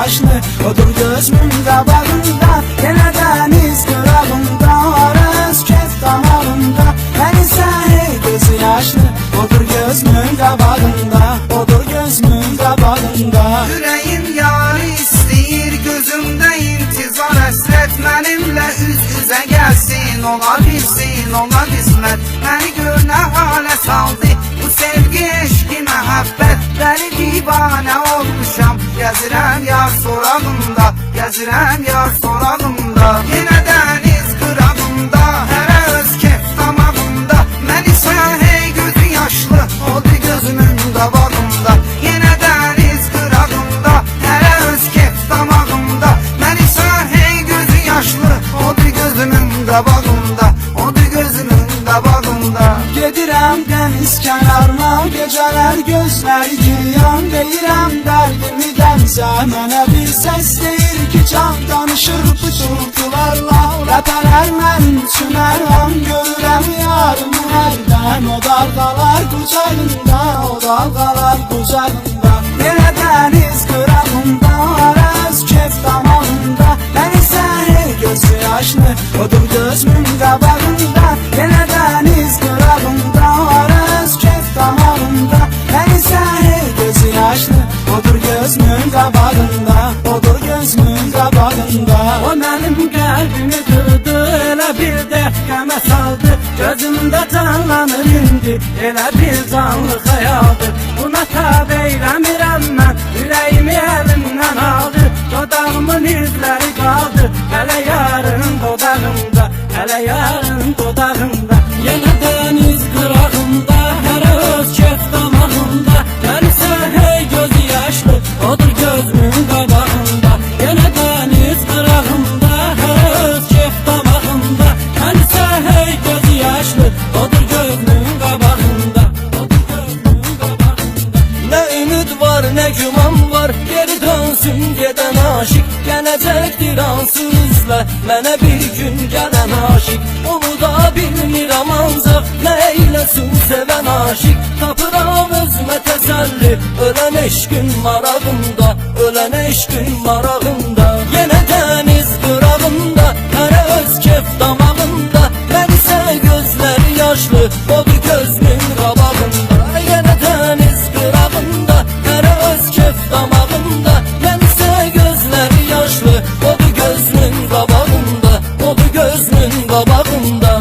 yaşlı, odur gözümün qabağında. Yenə dəniz qırağında, arız kef damağında. Mən isə hey gözü yaşlı, odur gözümün qabağında, odur gözümün qabağında. Ürəyim yarı istəyir, gözümdə intizar həsrət. Mənimlə üz-üzə gəlsin, ola bilsin, ola qismət. Məni gör nə halə saldı bu sevgi, eşqi, məhəbbət. Dəli divanə olmuşam, gəzirəm yar sorağında, gəzirəm yar sorağında. Yenə dəniz qırağında, hərə öz kef damağında. Mən isə hey gözü yaşlı, oldu gözümün qabağında. Yenə dəniz qırağında, hərə öz kef damağında. Mən isə hey gözü yaşlı, oldu gözümün qabağında, oldu gözümün qabağında. Gedirəm dəniz kənarına, gecələr gözləri giyan. Deyirəm dərdimi dənizə, mənə bir səs deyir ki, can danışır pıçıltılarla. Ləpələr mənim üçün əlham, görürəm yarımı hərdən. O dalğalar qucağında, o dalğalar qucağında. Yenə dəniz qırağında, arız kef damağında. Mən isə hey gözü yaşlı, odur gözümün qabağında. Yenə dəniz qırağında, arız kef damağında. Mən isə hey gözü yaşlı, odur gözümün qabağında, odur gözümün qabağında. O mənim qəlbimi qırdı, elə bir dəqiqəmə saldı. Gözümdə canlanır indi, elə bir canlı xəyaldır. Buna tab eyləmirəm mən, ürəyimi əlimdən aldı. Dodağımın izləri qaldı, hələ yarın dodağımda, hələ yarın dodağımda. Yenə dəniz qırağında, hərə öz kef damağında. Mən isə hey gözü yaşlı, odur gözümün qabağında. Yenə dəniz qırağında, hərə öz kef damağında. Mən isə hey gözü yaşlı, odur gözümün qabağında, odur gözümün qabağında. Nə ümid var, nə güman var, geri dönsün gedən aşık. Gələcəkdir ansızla, mənə bir gün gələn aşık. Onu da bilmirəm ancaq, nə eyləsin sevən aşık. Tapıram özümə təsəlli, ölən eşqin marağında, ölən eşqin marağında. Yenə dəniz qırağında, hərə öz kef damağında. Mən isə gözləri yaşlı, odur gözümün qabağında. Yenə dəniz qırağında, hərə öz kef damağında. Mən isə gözləri yaşlı, odur gözümün qabağında, odur gözümün qabağında.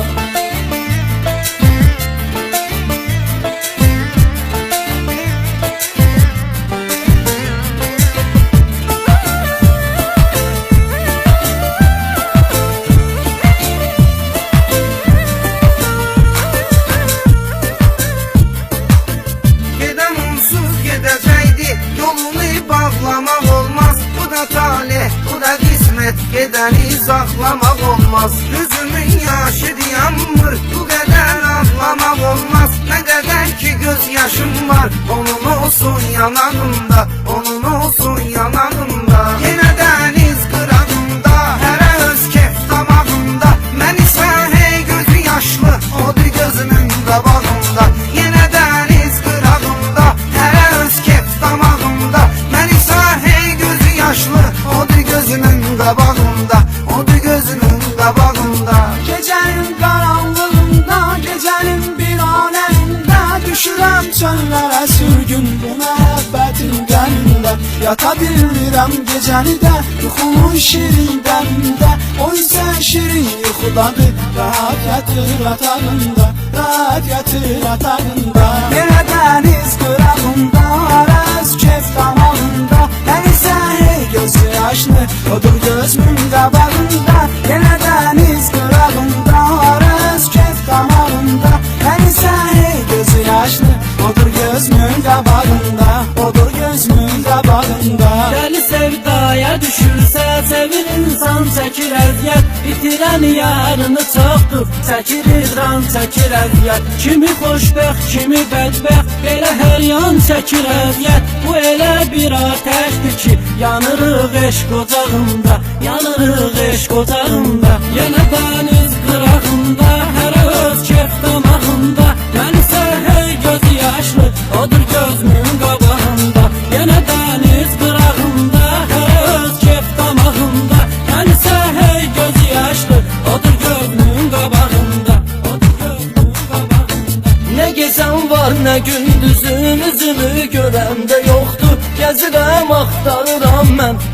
Gedən onsuz gedəcəkdi, yolunu bağlamaq olmaz. Bu da talih, bu da qismət, gedəni saxlamaq olmaz. Gözümün yaşı dayanmır, bu qədər ağlamaq olmaz. Nə qədər ki göz yaşım var, onun olsun yanağımda, onun olsun yanağımda. Yenə dəniz qırağında, hərə öz kef damağında. Mən isə hey gözü yaşlı, odur gözümün qabağında. Yenə dəniz qırağında, hərə öz kef damağında. Mən isə hey gözü yaşlı, odur gözümün qabağında, odur gözümün qabağında. Gecənin qaranlığında, gecənin bir aləmində. Düşürəm çöllərə sürgün bu məhəbbətin qənində. Yata bilmirəm gecəni də, yuxumun şirin dəmində. O isə şirin yuxudadır, rahat yatır yatağında, rahat yatır yatağında. Yenə dəniz qırağında, arız kef damağında. Mən isə hey gözü yaşlı, odur gözümün qabağında. Yenə dəniz qırağında, arız kef damağında. Mən isə hey gözü yaşlı, odur gözümün qabağında, odur gözümün qabağında. Dəli sevdaya düşürsə, sevir insan çəkir əziyyət. İtirən yarını çoxdur, çəkir idran, çəkir əziyyət. Kimi xoşbəxt, kimi bədbəxt, belə hər yan çəkir əziyyət. Bu elə bir ateşdir ki, yanırıq eşq ocağında, yanırıq eşq ocağında. Yenə dəniz qırağında, hərə öz kef damağında. Mən isə hey gözü yaşlı, odur gözümün qabağında. Yenə dəniz qırağında, hərə öz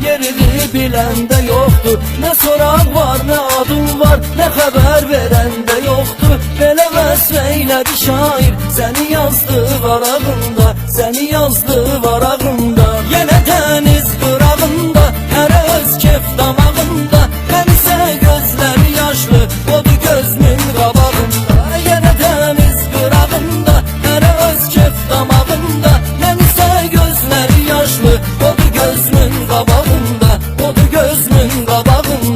yerini biləndə yoxdur. Nə soraq var, nə adım var, nə xəbər verəndə yoxdur. Belə vəsf eylədi şair, səni yazdı varağında, səni yazdı varağında. Yenə dəniz qırağında, hərə öz kef damağında, mən isə gözləri yaşlı, odur gözümün qabağında. Yenə dəniz qırağında, hərə öz kef damağında, mən isə gözləri yaşlı, odur gözümün qabağında, odur gözümün qabağında.